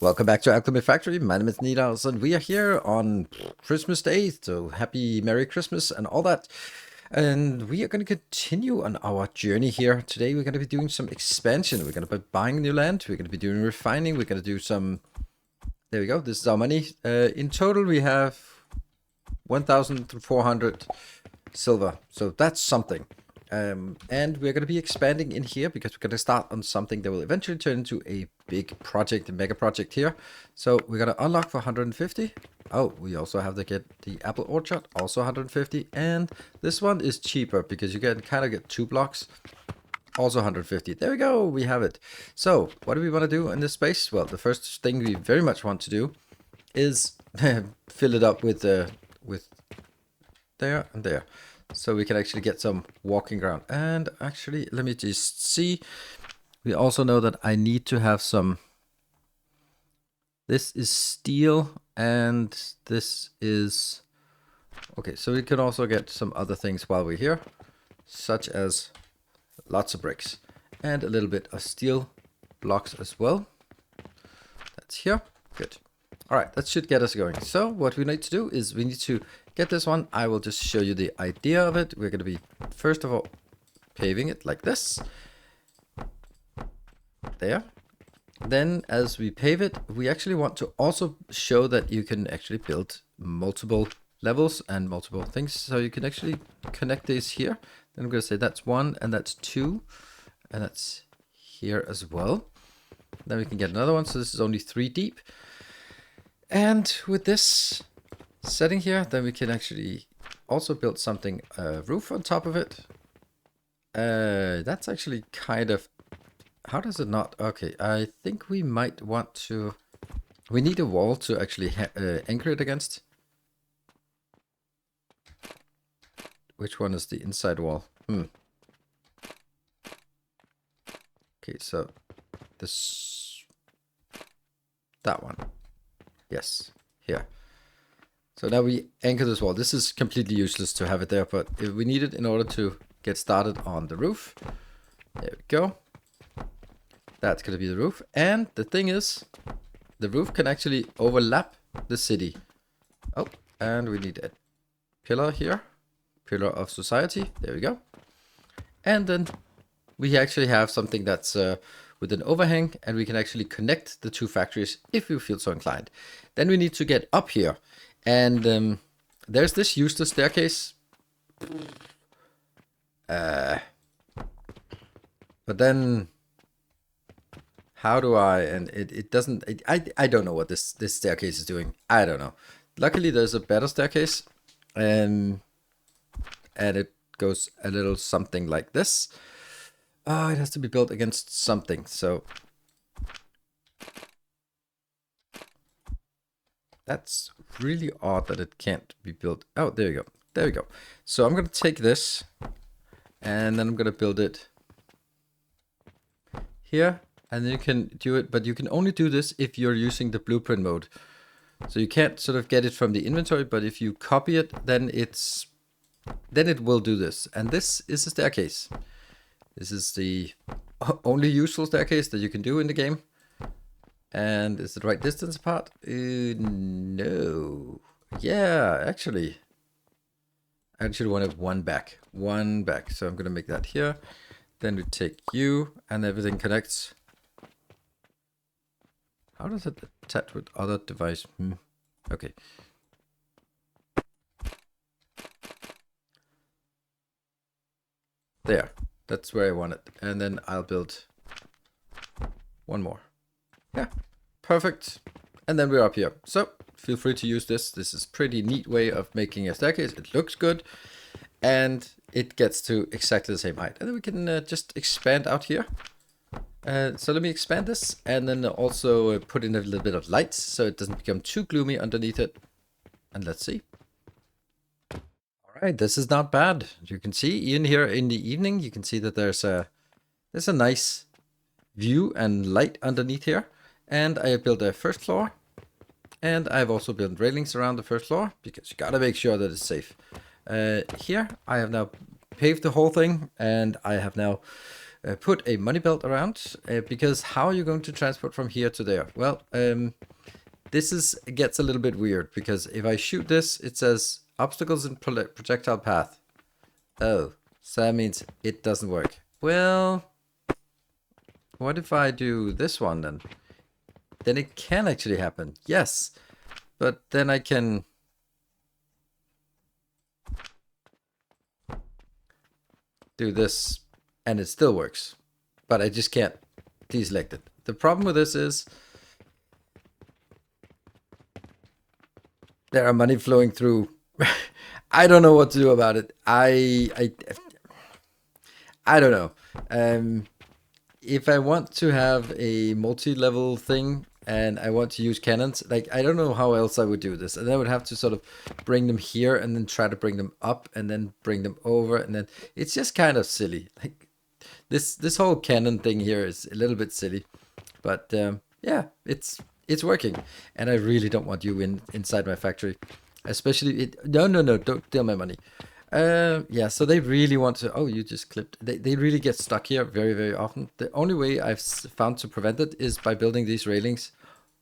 Welcome back to Alchemy Factory. My name is Nidas, and we are here on Christmas Day. So happy Merry Christmas and all that. And we are going to continue on our journey here. Today we're going to be doing some expansion. We're going to be buying new land. We're going to be doing refining. We're going to do some... There we go. This is our money. In total we have 1,400 silver. So that's something. And we're going to be expanding in here because we're going to start on something that will eventually turn into a big project, a mega project here. So we're going to unlock for 150. Oh, we also have to get the apple orchard, also 150. And this one is cheaper because you can kind of get 2 blocks, also 150. There we go, we have it. So what do we want to do in this space? Well, the first thing we very much want to do is fill it up with there and there. So we can actually get some walking ground. And actually, let me just see. We also know that I need to have some... This is steel and this is... Okay, so we can also get some other things while we're here, such as lots of bricks and a little bit of steel blocks as well. That's here. Good. All right, that should get us going. So what we need to do is we need to get this one. I will just show you the idea of it. We're going to be, first of all, paving it like this. There. Then as we pave it, we actually want to also show that you can actually build multiple levels and multiple things. So you can actually connect these here. Then I'm going to say that's 1 and that's 2. And that's here as well. Then we can get another one. So this is only 3 deep. And with this setting here, then we can actually also build something, roof on top of it. That's actually kind of... How does it not? Okay, I think we might want to... We need a wall to actually anchor it against. Which one is the inside wall? Okay, so this... That one. Yes, here. So now we anchor this wall. This is completely useless to have it there, but if we need it in order to get started on the roof. There we go. That's going to be the roof. And the thing is, the roof can actually overlap the city. Oh, and we need a pillar here. Pillar of society. There we go. And then we actually have something that's with an overhang, and we can actually connect the 2 factories if we feel so inclined. Then we need to get up here. And there's this useless staircase. But then... How do I... And it doesn't... I don't know what this staircase is doing. I don't know. Luckily, there's a better staircase. And it goes a little something like this. It has to be built against something. So... That's really odd that it can't be built. Oh, there you go. There we go. So I'm going to take this. And then I'm going to build it here. And then you can do it, but you can only do this if you're using the blueprint mode. So you can't sort of get it from the inventory, but if you copy it, then it will do this. And this is a staircase. This is the only useful staircase that you can do in the game. And is it the right distance apart? No. Yeah, actually. I actually wanted one back. One back. So I'm going to make that here. Then we take you, and everything connects. How does it attach with other device? Okay. There. That's where I want it. And then I'll build one more. Yeah. Perfect. And then we're up here. So feel free to use this. This is a pretty neat way of making a staircase. It looks good. And it gets to exactly the same height. And then we can just expand out here. So let me expand this and then also put in a little bit of light so it doesn't become too gloomy underneath it. And let's see. All right, this is not bad. You can see in here in the evening, you can see that there's a nice view and light underneath here. And I built a first floor. And I've also built railings around the first floor because you gotta make sure that it's safe. Here I have now paved the whole thing, and I have now put a money belt around, because how are you going to transport from here to there? Well, this gets a little bit weird, because if I shoot this, it says obstacles in projectile path. Oh, so that means it doesn't work. Well, what if I do this one then? Then it can actually happen. Yes, but then I can do this and it still works, but I just can't deselect it. The problem with this is there are money flowing through. I don't know what to do about it. I don't know. If I want to have a multi-level thing and I want to use cannons, like, I don't know how else I would do this. And I would have to sort of bring them here and then try to bring them up and then bring them over. And then it's just kind of silly. Like, this whole cannon thing here is a little bit silly. But yeah, it's working. And I really don't want you inside my factory. Especially, no, don't steal my money. Yeah, so they really want to, oh, you just clipped. They really get stuck here very, very often. The only way I've found to prevent it is by building these railings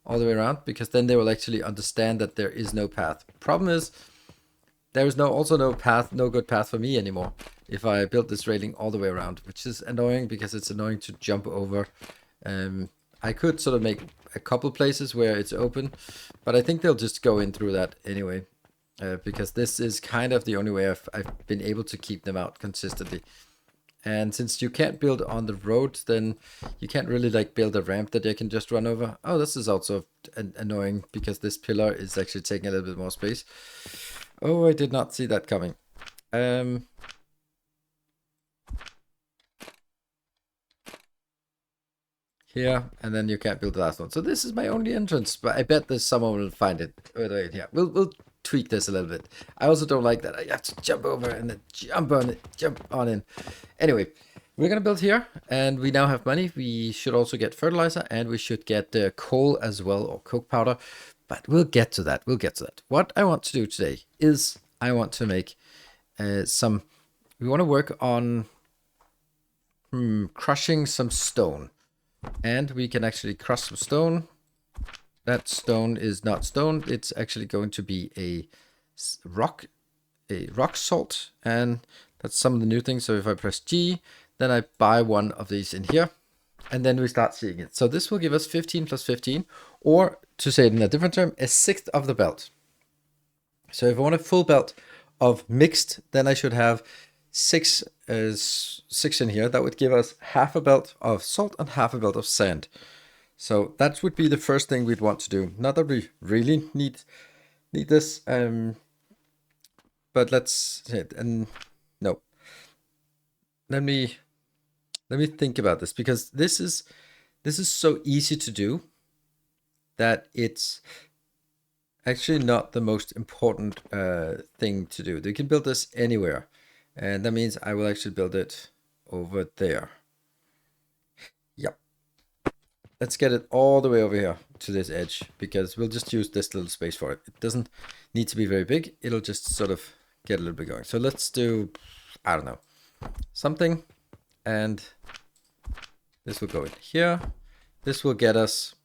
all the way around, because then they will actually understand that there is no path. Problem is, there is also no path, no good path for me anymore if I build this railing all the way around, which is annoying because it's annoying to jump over. I could sort of make a couple places where it's open, but I think they'll just go in through that anyway. Because this is kind of the only way I've been able to keep them out consistently. And since you can't build on the road, then you can't really like build a ramp that they can just run over. Oh, this is also annoying because this pillar is actually taking a little bit more space. Oh, I did not see that coming. Here, and then you can't build the last one. So this is my only entrance, but I bet there's someone will find it. Yeah, we'll tweak this a little bit. I also don't like that I have to jump over and then jump on in. Anyway, we're gonna build here, and we now have money. We should also get fertilizer, and we should get coal as well, or coke powder. But we'll get to that. What I want to do today is I want to make we want to work on crushing some stone. And we can actually crush some stone. That stone is not stone. It's actually going to be a rock salt. And that's some of the new things. So if I press G, then I buy one of these in here. And then we start seeing it. So this will give us 15 plus 15. Or to say it in a different term, a sixth of the belt. So if I want a full belt of mixed, then I should have six in here. That would give us half a belt of salt and half a belt of sand. So that would be the first thing we'd want to do. Not that we really need this, but let's no. Let me think about this, because this is so easy to do that it's actually not the most important thing to do. You can build this anywhere. And that means I will actually build it over there. Yep. Let's get it all the way over here to this edge, because we'll just use this little space for it. It doesn't need to be very big. It'll just sort of get a little bit going. So let's do, I don't know, something. And this will go in here. This will get us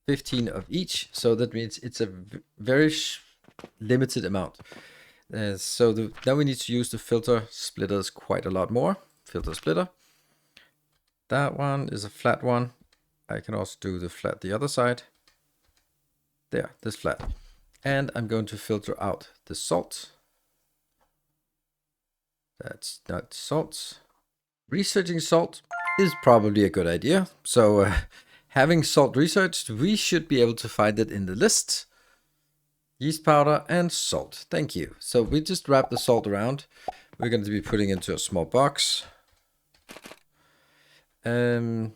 15 of each. So that means it's a very limited amount. So now we need to use the filter splitters quite a lot more. Filter splitter. That one is a flat one. I can also do the other side. There, this flat. And I'm going to filter out the salt. That's not salt. Researching salt is probably a good idea. So having salt researched, we should be able to find it in the list. Yeast powder and salt. Thank you. So we just wrap the salt around. We're going to be putting into a small box. Like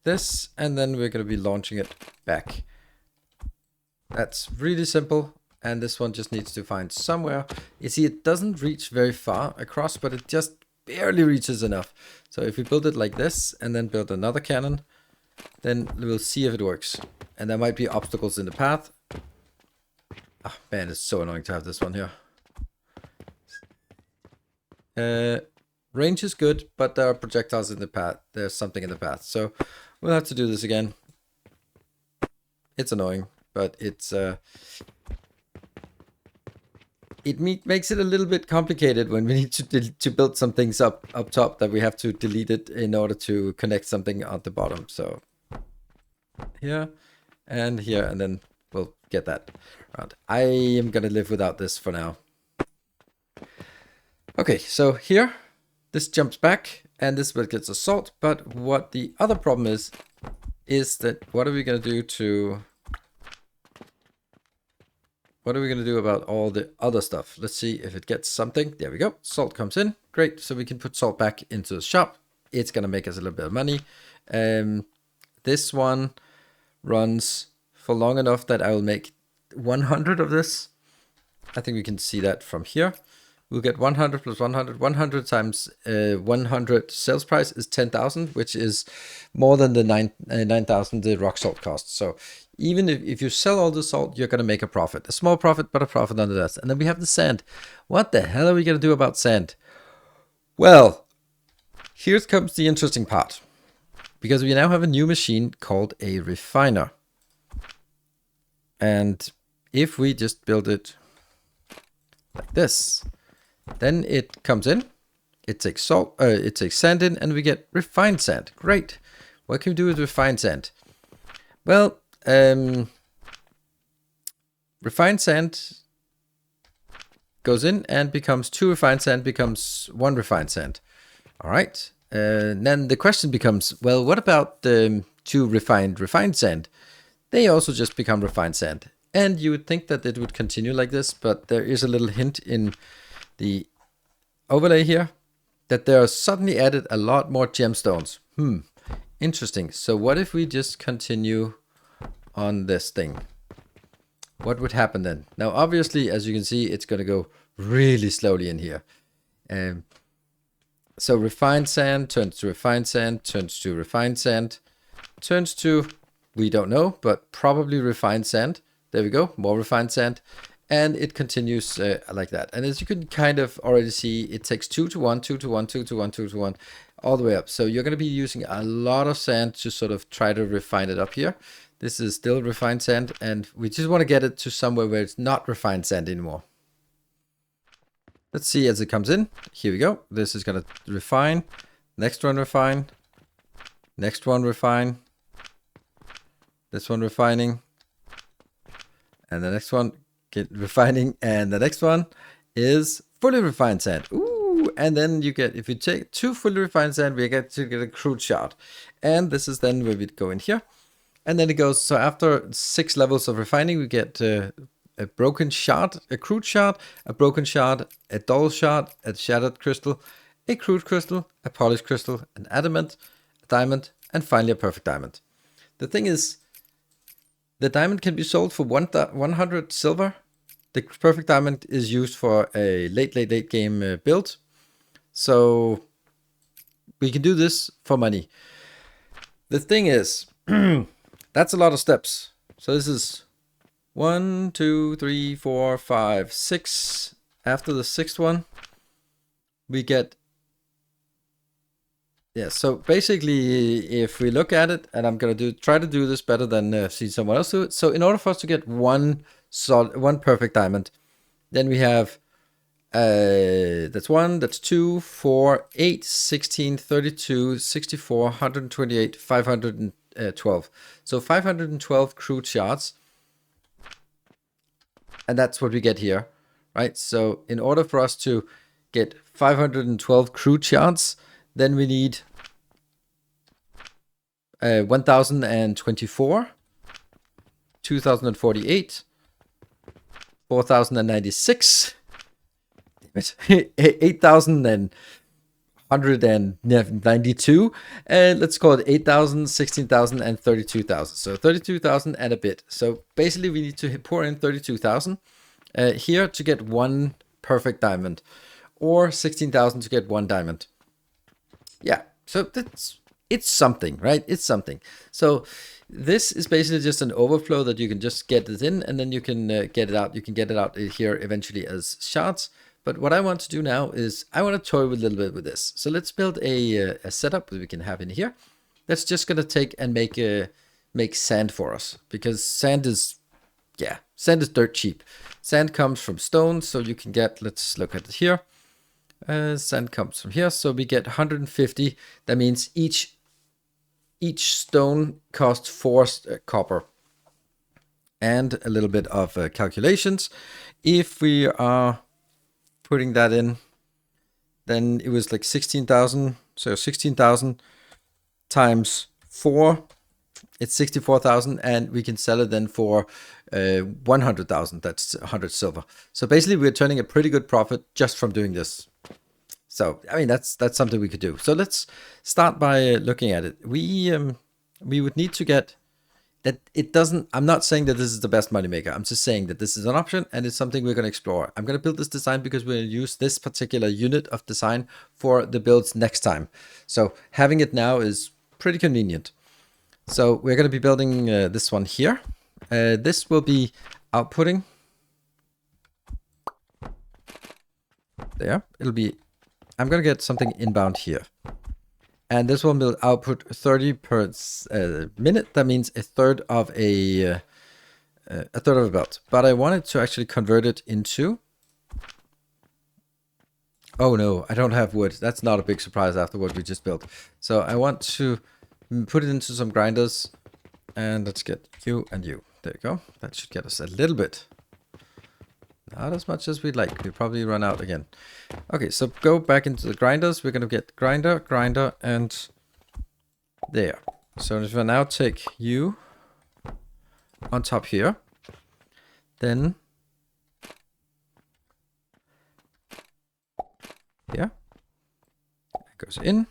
this. And then we're going to be launching it back. That's really simple. And this one just needs to find somewhere. You see, it doesn't reach very far across, but it just barely reaches enough. So if we build it like this and then build another cannon, then we'll see if it works. And there might be obstacles in the path. Oh man, it's so annoying to have this one here. Range is good, but there are projectiles in the path. There's something in the path. So we'll have to do this again. It's annoying, but it's makes it a little bit complicated when we need to build some things up top that we have to delete it in order to connect something at the bottom. So here, and then we'll get that around. I am gonna live without this for now. Okay, so here, this jumps back, and this will get us salt. But what the other problem is that what are we gonna do to... What are we going to do about all the other stuff? Let's see if it gets something. There we go. Salt comes in. Great. So we can put salt back into the shop. It's going to make us a little bit of money. This one runs for long enough that I will make 100 of this. I think we can see that from here. We'll get 100 plus 100. 100 times 100 sales price is 10,000, which is more than the 9,000 the rock salt costs. So even if you sell all the salt, you're going to make a profit. A small profit, but a profit nonetheless. And then we have the sand. What the hell are we going to do about sand? Well, here comes the interesting part. Because we now have a new machine called a refiner. And if we just build it like this, then it comes in, it takes salt, it takes sand in, and we get refined sand. Great. What can we do with refined sand? Well, refined sand goes in and becomes 2 refined sand, becomes 1 refined sand. All right. Then the question becomes, well, what about the 2 refined sand? They also just become refined sand. And you would think that it would continue like this, but there is a little hint in the overlay here that there are suddenly added a lot more gemstones. Interesting. So what if we just continue on this thing? What would happen then? Now, obviously, as you can see, it's going to go really slowly in here. So refined sand turns to refined sand, turns to refined sand, turns to, we don't know, but probably refined sand. There we go, more refined sand. And it continues like that. And as you can kind of already see, it takes 2 to 1, 2 to 1, 2 to 1, 2 to 1, all the way up. So you're going to be using a lot of sand to sort of try to refine it up here. This is still refined sand, and we just want to get it to somewhere where it's not refined sand anymore. Let's see as it comes in. Here we go. This is going to refine. Next one refine. Next one refine. This one refining. And the next one get refining, and the next one is fully refined sand. Ooh, and then you get, if you take 2 fully refined sand, we get to get a crude shard. And this is then where we go in here. And then it goes, so after 6 levels of refining, we get a broken shard, a crude shard, a broken shard, a dull shard, a shattered crystal, a crude crystal, a polished crystal, an adamant, a diamond, and finally a perfect diamond. The thing is, the diamond can be sold for 100 silver. The perfect diamond is used for a late game build. So we can do this for money. The thing is, that's a lot of steps. So this is 1, 2, 3, 4, 5, 6. After the 6th one, we get... Yeah, so basically, if we look at it, and I'm going to try to do this better than see someone else do it. So in order for us to get one perfect diamond, then we have, that's 1, that's 2, 4, 8, 16, 32, 64, 128, 512. So 512 crude shards. And that's what we get here, right? So in order for us to get 512 crude shards, then we need 1,024, 2,048, 4,096, 8,192, and let's call it 8,000, 16,000, and 32,000. So 32,000 and a bit. So basically we need to pour in 32,000 here to get 1 perfect diamond, or 16,000 to get 1 diamond. Yeah, so it's something, right? It's something. So this is basically just an overflow that you can just get it in, and then you can get it out. You can get it out here eventually as shards. But what I want to do now is I want to toy with a little bit with this. So let's build a setup that we can have in here. That's just going to take and make sand for us, because sand is dirt cheap. Sand comes from stone, so you can get, let's look at it here. Sand comes from here, so we get 150. That means each stone costs 4 copper. And a little bit of calculations. If we are putting that in, then it was like 16,000. So 16,000 times 4, it's 64,000, and we can sell it then for 100,000. That's 100 silver. So basically, we're turning a pretty good profit just from doing this. So I mean, that's something we could do. So let's start by looking at it. We would need to get that. It doesn't. I'm not saying that this is the best moneymaker. I'm just saying that this is an option, and it's something we're going to explore. I'm going to build this design because we're going to use this particular unit of design for the builds next time. So having it now is pretty convenient. So we're going to be building this one here. This will be outputting. There. It'll be. I'm going to get something inbound here. And this one will output 30 per minute. That means a third of a belt. But I wanted to actually convert it into. Oh no, I don't have wood. That's not a big surprise after what we just built. So I want to put it into some grinders. And let's get you and you. There you go. That should get us a little bit. Not as much as we'd like. We'll probably run out again. Okay, so go back into the grinders. We're going to get grinder, and there. So if I now take you on top here, then here, it goes in.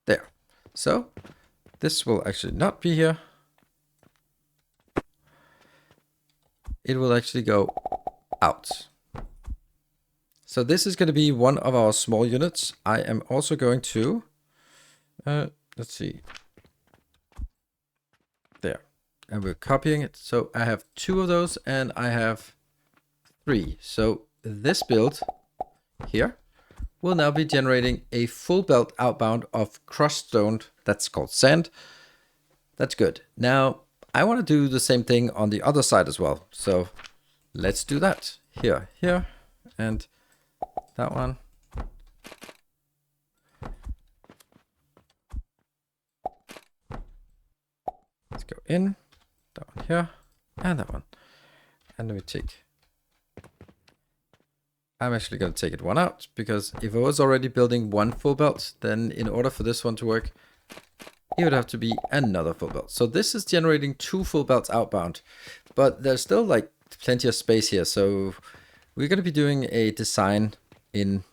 There. So this will actually not be here. It will actually go out. So this is going to be one of our small units. I am also going to, let's see, there. And we're copying it. So I have 2 of those and I have 3. So this build here will now be generating a full belt outbound of crushed stone. That's called sand. That's good. Now, I want to do the same thing on the other side as well. So let's do that. Here, and that one. Let's go in, that one here, and that one. And then we take, I'm actually going to take it one out, because if I was already building one full belt, then in order for this one to work, it would have to be another full belt. So this is generating 2 full belts outbound, but there's still like plenty of space here. So we're going to be doing a design in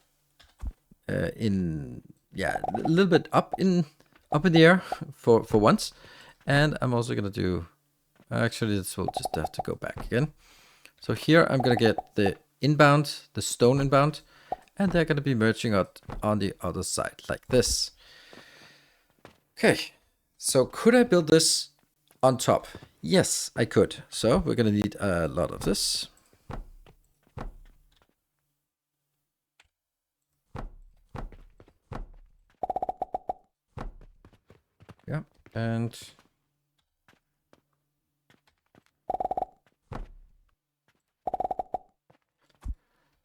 a little bit up in the air for once. And I'm also going to do, actually this will just have to go back again. So here I'm going to get the inbound, the stone inbound, and they're going to be merging out on the other side like this. Okay, so could I build this on top? Yes, I could. So we're going to need a lot of this. Yeah, and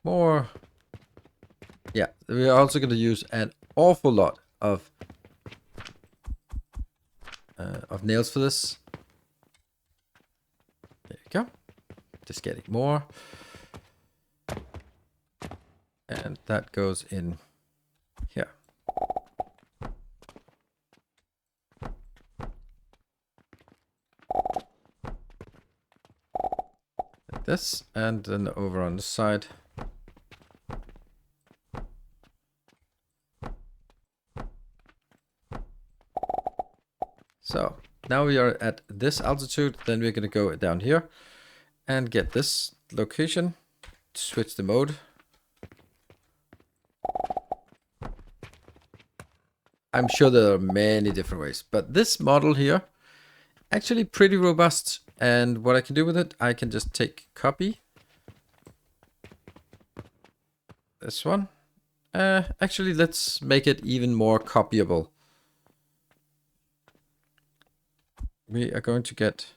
more. Yeah, we're also going to use an awful lot of nails for this. There you go. Just getting more. And that goes in here. Like this. And then over on the side. So now we are at this altitude, then we're going to go down here and get this location, switch the mode. I'm sure there are many different ways, but this model here, actually pretty robust. And what I can do with it, I can just take copy this one. Actually, let's make it even more copyable. We are going to get...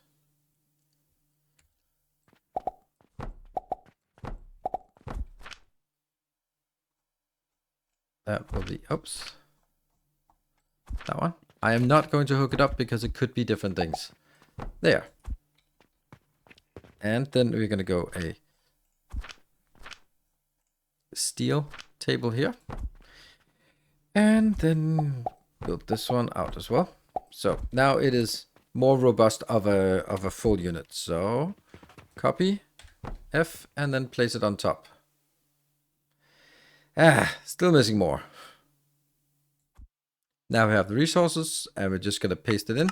That will be... Oops. That one. I am not going to hook it up because it could be different things. There. And then we're going to go a steel table here. And then build this one out as well. So now it is more robust of a full unit. So copy F and then place it on top. Still missing more. Now we have the resources and we're just going to paste it in.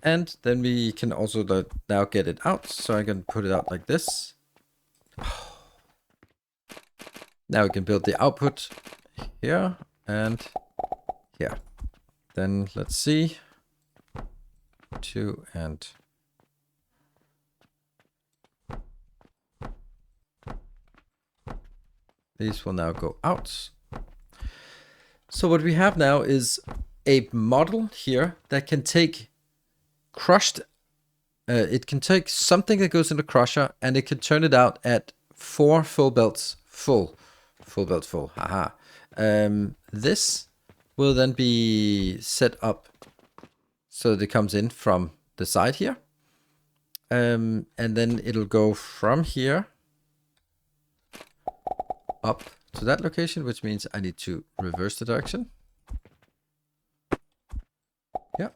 And then we can also now get it out. So I can put it out like this. Now we can build the output here and here. Then let's see. 2 and... These will now go out. So what we have now is a model here that can take crushed... it can take something that goes in the crusher and it can turn it out at 4 full belts full. Full belts full. Haha. This will then be set up so that it comes in from the side here. And then it'll go from here up to that location, which means I need to reverse the direction. Yeah.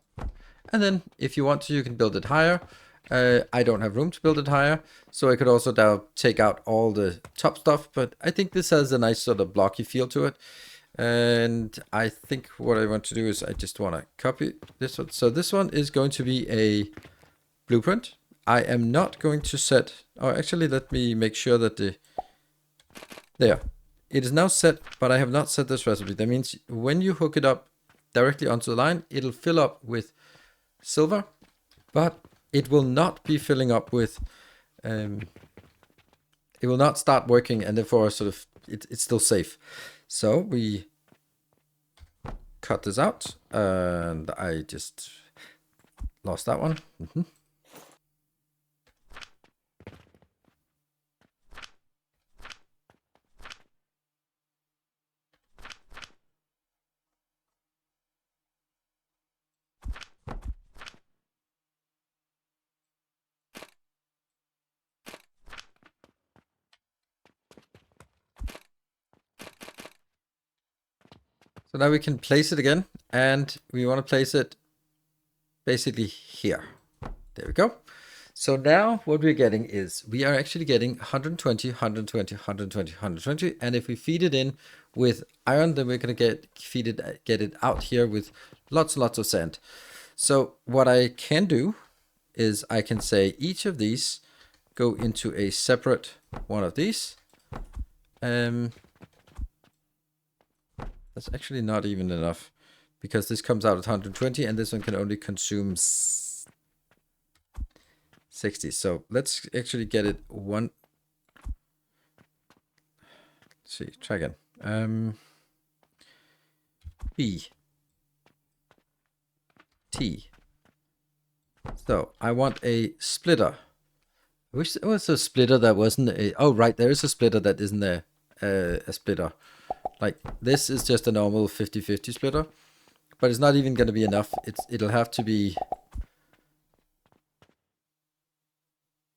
And then if you want to, you can build it higher. I don't have room to build it higher, so I could also now take out all the top stuff, but I think this has a nice sort of blocky feel to it. And I think what I want to do is I just want to copy this one. So this one is going to be a blueprint. I am not going to set... Oh, actually, let me make sure that the... There. It is now set, but I have not set this recipe. That means when you hook it up directly onto the line, it'll fill up with silver, but it will not be filling up with... it will not start working, and therefore sort of it's still safe. So we cut this out, and I just lost that one. So now we can place it again, and we want to place it basically here. There we go. So now what we're getting is we are actually getting 120, 120, 120, 120. And if we feed it in with iron, then we're going to get it out here with lots and lots of sand. So what I can do is I can say each of these go into a separate one of these. That's actually not even enough, because this comes out at 120 and this one can only consume 60. So let's actually get it one. Let's see, try again. B. T. So I want a splitter. I wish there was a splitter that wasn't a... Oh, right, there is a splitter that isn't a splitter. Like, this is just a normal 50-50 splitter, but it's not even going to be enough. It'll have to be...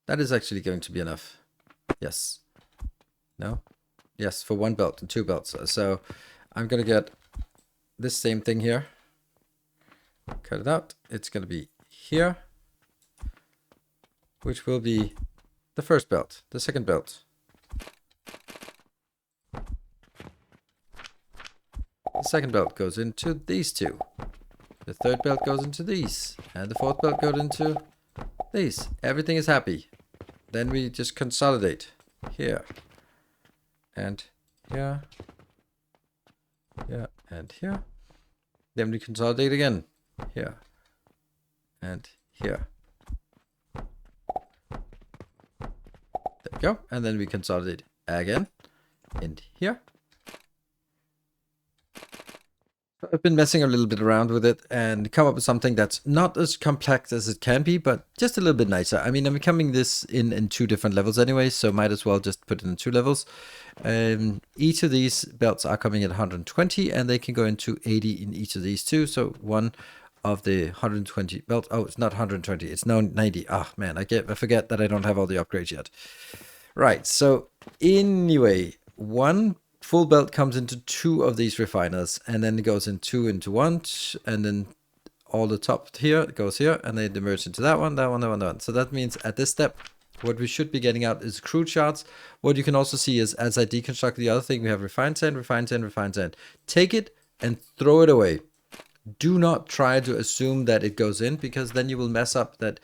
That is actually going to be enough. Yes. No? Yes, for 1 belt and 2 belts. So I'm going to get this same thing here. Cut it out. It's going to be here, which will be the first belt, the second belt. The second belt goes into these two. The third belt goes into these. And the fourth belt goes into these. Everything is happy. Then we just consolidate here. And here. Here and here. Then we consolidate again. Here. And here. There we go. And then we consolidate again. in here. I've been messing a little bit around with it and come up with something that's not as complex as it can be, but just a little bit nicer. I mean, I'm becoming this in 2 different levels anyway, so might as well just put it in 2 levels. Each of these belts are coming at 120, and they can go into 80 in each of these too. So one of the 120 belts. Oh, it's not 120. It's now 90. Ah, man, I forget that I don't have all the upgrades yet. Right. So anyway, one full belt comes into 2 of these refiners, and then it goes in 2 into 1, and then all the top here goes here, and then they merge into that one, that one, that one, that one. So that means at this step, what we should be getting out is crude shards. What you can also see is, as I deconstruct the other thing, we have refined sand, refined sand, refined sand. Take it and throw it away. Do not try to assume that it goes in, because then you will mess up that,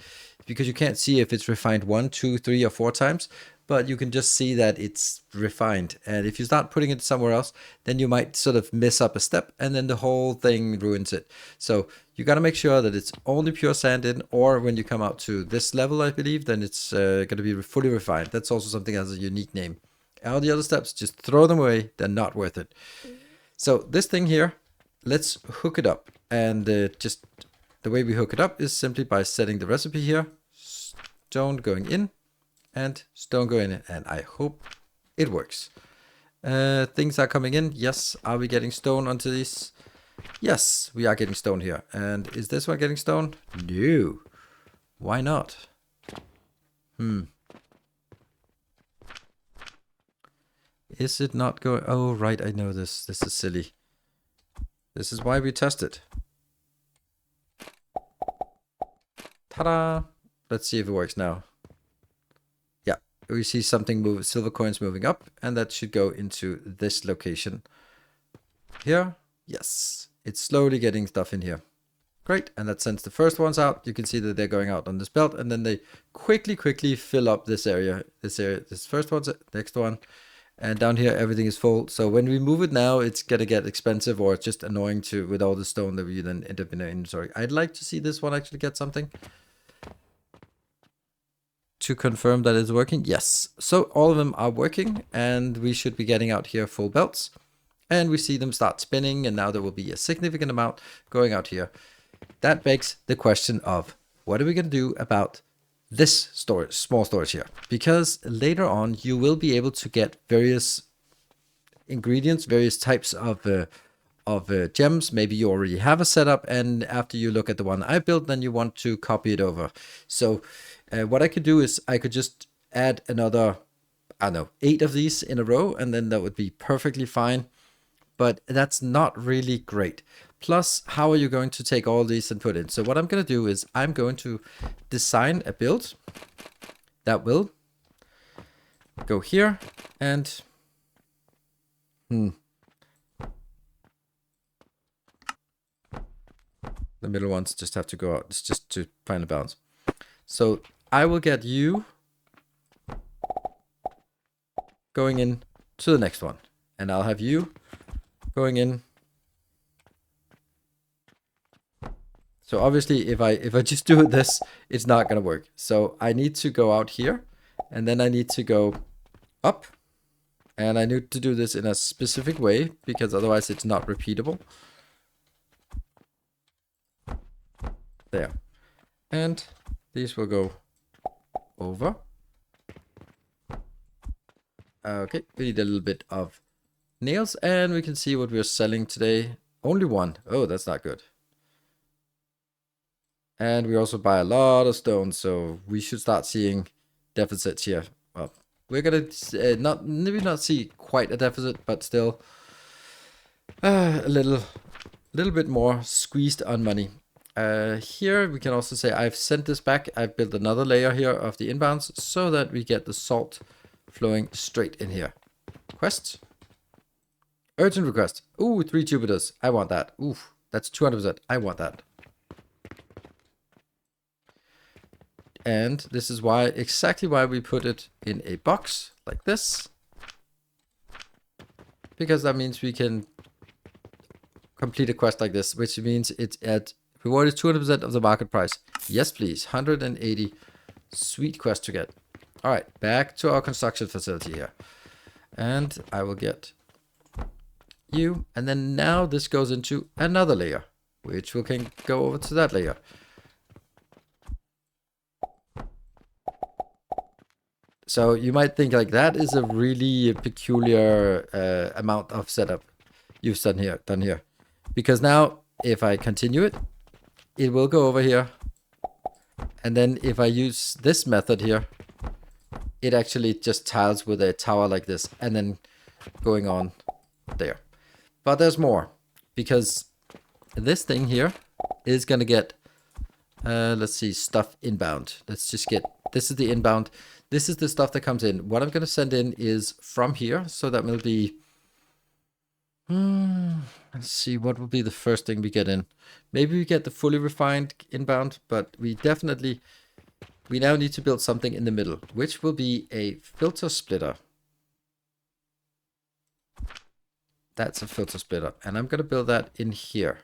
because you can't see if it's refined 1, 2, 3, or 4 times. But you can just see that it's refined. And if you start putting it somewhere else, then you might sort of miss up a step, and then the whole thing ruins it. So you got to make sure that it's only pure sand in, or when you come out to this level, I believe, then it's going to be fully refined. That's also something that has a unique name. All the other steps, just throw them away. They're not worth it. So this thing here, let's hook it up. And just the way we hook it up is simply by setting the recipe here. Stone going in. And stone going in, and I hope it works. Things are coming in. Yes. Are we getting stone onto these? Yes, we are getting stone here. And is this one getting stone? No. Why not? Is it not going? Oh, right. I know this. This is silly. This is why we test it. Ta-da! Let's see if it works now. We see something move, silver coins moving up, and that should go into this location here. Yes, it's slowly getting stuff in here. Great, and that sends the first ones out. You can see that they're going out on this belt, and then they quickly fill up this area. This first one's next one, and down here everything is full. So when we move it now, it's gonna get expensive, or it's just annoying with all the stone that we then end up in our inventory. I'd like to see this one actually get something to confirm that it's working. Yes, so all of them are working, and we should be getting out here full belts, and we see them start spinning, and now there will be a significant amount going out here. That begs the question of, what are we going to do about this storage, small storage here? Because later on you will be able to get various ingredients, various types of gems. Maybe you already have a setup, and after you look at the one I built, then you want to copy it over. So what I could do is I could just add another, I don't know, 8 of these in a row, and then that would be perfectly fine. But that's not really great. Plus, how are you going to take all these and put in? So what I'm going to do is I'm going to design a build that will go here, and the middle ones just have to go out. It's just to find a balance. So I will get you going in to the next one, and I'll have you going in. So obviously if I just do this, it's not gonna work. So I need to go out here, and then I need to go up, and I need to do this in a specific way, because otherwise it's not repeatable. There. And these will go over. Okay, we need a little bit of nails, and we can see what we're selling today. Only 1. Oh, that's not good. And we also buy a lot of stone, so we should start seeing deficits here. Well, we're gonna maybe not see quite a deficit, but still a little bit more squeezed on money. Here we can also say I've sent this back. I've built another layer here of the inbounds so that we get the salt flowing straight in here. Quests. Urgent request. Ooh, 3 Jupiters. I want that. Oof, that's 200%. I want that. And this is why, exactly why we put it in a box like this. Because that means we can complete a quest like this, which means it's at reward is 200% of the market price. Yes, please. 180. Sweet quest to get. All right, back to our construction facility here. And I will get you. And then now this goes into another layer, which we can go over to that layer. So you might think like that is a really peculiar amount of setup you've done here. Because now if I continue it, it will go over here. And then if I use this method here, it actually just tiles with a tower like this and then going on there. But there's more, because this thing here is going to get, let's see, stuff inbound. Let's just get, this is the inbound. This is the stuff that comes in. What I'm going to send in is from here. So that will be, let's see, what will be the first thing we get in? Maybe we get the fully refined inbound, but we now need to build something in the middle, which will be a filter splitter. That's a filter splitter. And I'm going to build that in here.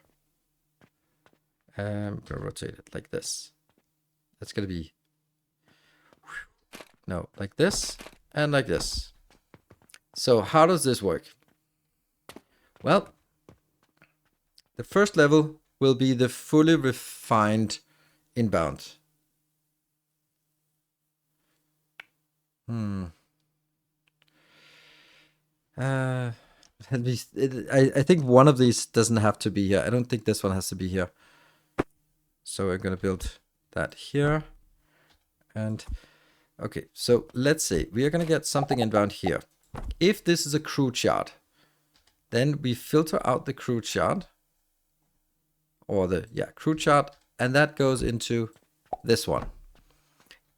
I'm going to rotate it like this. That's going to be, no, like this and like this. So how does this work? Well, the first level will be the fully refined inbound. I think one of these doesn't have to be here. I don't think this one has to be here. So we're going to build that here. And okay, so let's say we are going to get something inbound here. If this is a crude shard, then we filter out the crude shard, or the crude shard, and that goes into this one.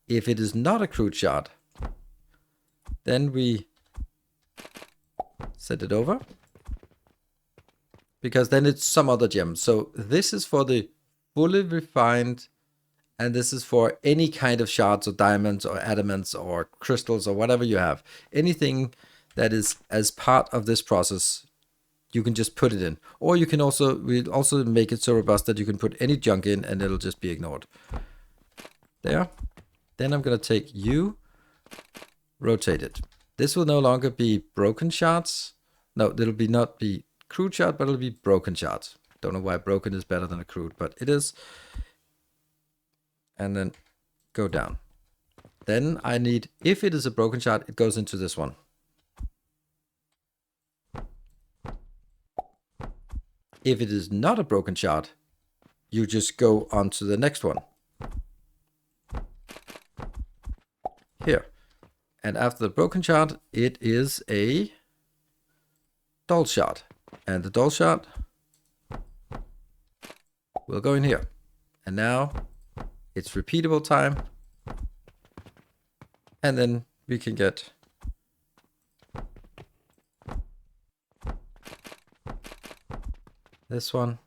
If it is not a crude shard, then we set it over, because then it's some other gem. So this is for the fully refined, and this is for any kind of shards or diamonds or adamants or crystals or whatever you have. Anything that is as part of this process, you can just put it in. Or you can also, we'll also make it so robust that you can put any junk in and it'll just be ignored. There. Then I'm going to take you, rotate it. This will no longer be broken shards. No, it'll be not be crude shard, but it'll be broken shards. Don't know why broken is better than a crude, but it is. And then go down. Then I need, if it is a broken shard, it goes into this one. If it is not a broken shard, you just go on to the next one. Here. And after the broken shard, it is a dull shard. And the dull shard will go in here. And now it's repeatable time. And then we can get this one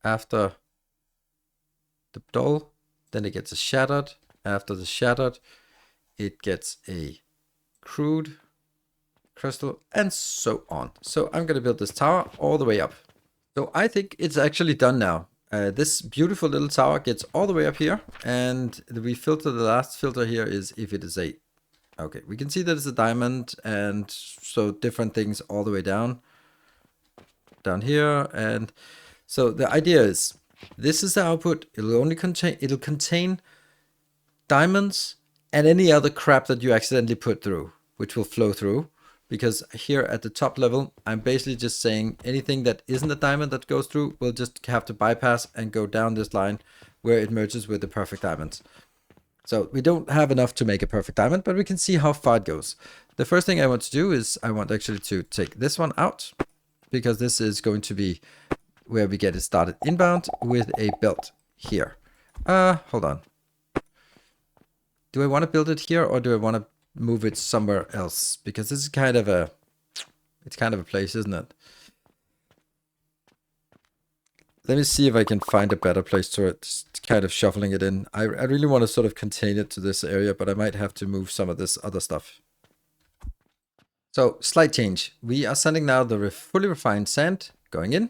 after the dull. Then it gets a shattered. After the shattered, it gets a crude crystal, and so on. So I'm going to build this tower all the way up. So I think it's actually done now. This beautiful little tower gets all the way up here, and we filter, the last filter here is if it is a, okay, we can see that it's a diamond, and so different things all the way down here. And so the idea is, this is the output. It'll contain diamonds and any other crap that you accidentally put through, which will flow through. Because here at the top level, I'm basically just saying anything that isn't a diamond that goes through will just have to bypass and go down this line where it merges with the perfect diamonds. So we don't have enough to make a perfect diamond, but we can see how far it goes. The first thing I want to do is I want actually to take this one out, because this is going to be where we get it started inbound with a belt here. Hold on. Do I want to build it here, or do I want to move it somewhere else? Because this is kind of a, it's kind of a place, isn't it? Let me see if I can find a better place to it. Just kind of shuffling it in. I really want to sort of contain it to this area, but I might have to move some of this other stuff. So slight change. We are sending now the fully refined sand going in.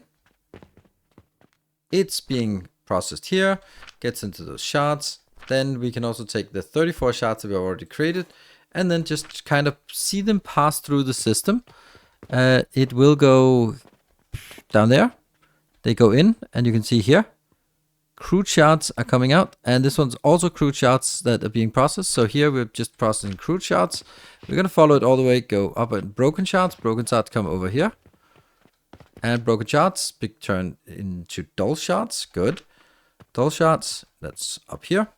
It's being processed here, gets into those shards. Then we can also take the 34 shards that we already created, and then just kind of see them pass through the system. It will go down there. They go in, and you can see here, crude shards are coming out, and this one's also crude shards that are being processed. So here we're just processing crude shards. We're going to follow it all the way, go up at broken shards. Broken shards come over here. And broken shards be turned into dull shards. Good. Dull shards, that's up here.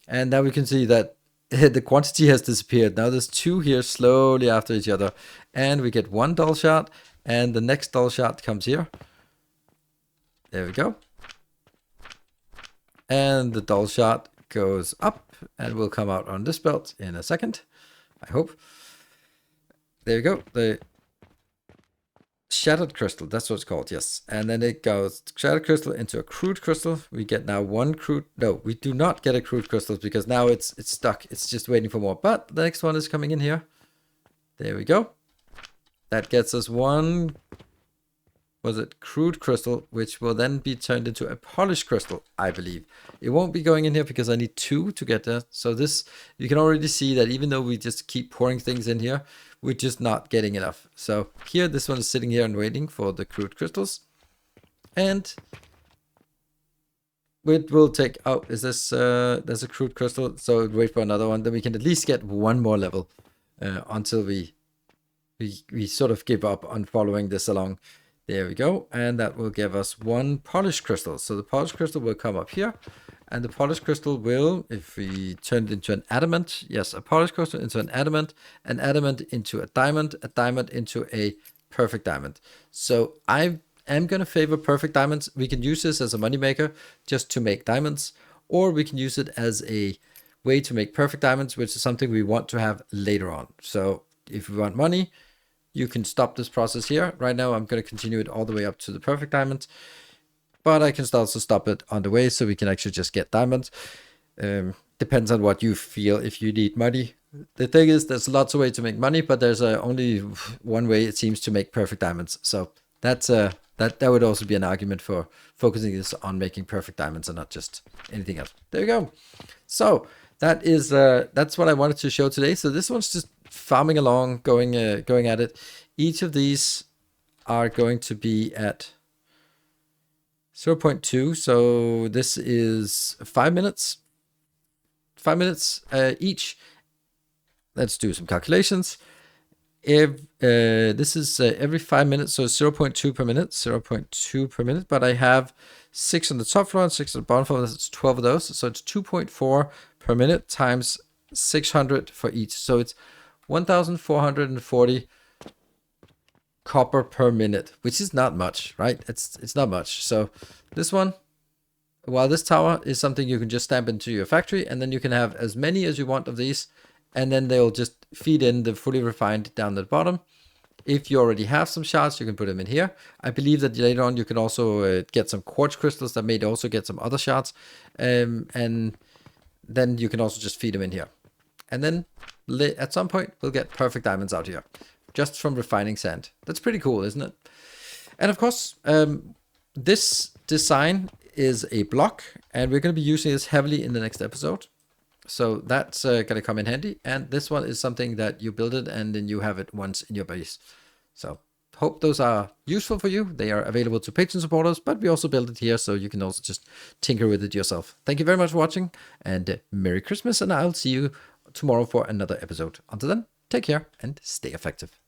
And now we can see that the quantity has disappeared. Now there's 2 here slowly after each other. And we get 1 dull shard, and the next dull shard comes here. There we go. And the dull shard goes up and will come out on this belt in a second, I hope. There we go. The shattered crystal, that's what it's called, yes. And then it goes shattered crystal into a crude crystal. We get now 1 crude. No, we do not get a crude crystal because now it's stuck. It's just waiting for more. But the next one is coming in here. There we go. That gets us 1, was it crude crystal, which will then be turned into a polished crystal, I believe. It won't be going in here because I need 2 to get there. So this, you can already see that even though we just keep pouring things in here, we're just not getting enough. So here, this one is sitting here and waiting for the crude crystals. And it will take, oh, is this, there's a crude crystal. So wait for another one. Then we can at least get 1 more level until we sort of give up on following this along. There we go. And that will give us 1 polished crystal. So the polished crystal will come up here. And the polished crystal will, if we turn it into an adamant, yes, a polished crystal into an adamant into a diamond into a perfect diamond. So I am going to favor perfect diamonds. We can use this as a moneymaker just to make diamonds, or we can use it as a way to make perfect diamonds, which is something we want to have later on. So if we want money, you can stop this process here. Right now, I'm going to continue it all the way up to the perfect diamond. But I can also stop it on the way so we can actually just get diamonds. Depends on what you feel if you need money. The thing is, there's lots of ways to make money, but there's only one way it seems to make perfect diamonds. So that's that would also be an argument for focusing this on making perfect diamonds and not just anything else. There you go. So that is that's what I wanted to show today. So this one's just farming along, going at it. Each of these are going to be at 0.2, so this is 5 minutes. 5 minutes each. Let's do some calculations. If this is every 5 minutes, so 0.2 per minute, 0.2 per minute. But I have 6 on the top floor and 6 on the bottom floor. That's 12 of those, so it's 2.4 per minute times 600 for each. So it's 1,440 copper per minute, which is not much, right? It's not much. So this one, while this tower is something you can just stamp into your factory, and then you can have as many as you want of these, and then they'll just feed in the fully refined down at the bottom. If you already have some shards, you can put them in here. I believe that later on you can also get some quartz crystals that may also get some other shards, and then you can also just feed them in here. And then at some point we'll get perfect diamonds out here, just from refining sand. That's pretty cool, isn't it? And of course, this design is a block, and we're going to be using this heavily in the next episode. So that's going to come in handy. And this one is something that you build it and then you have it once in your base. So hope those are useful for you. They are available to Patreon supporters, but we also build it here, so you can also just tinker with it yourself. Thank you very much for watching, and Merry Christmas, and I'll see you tomorrow for another episode. Until then, take care and stay effective.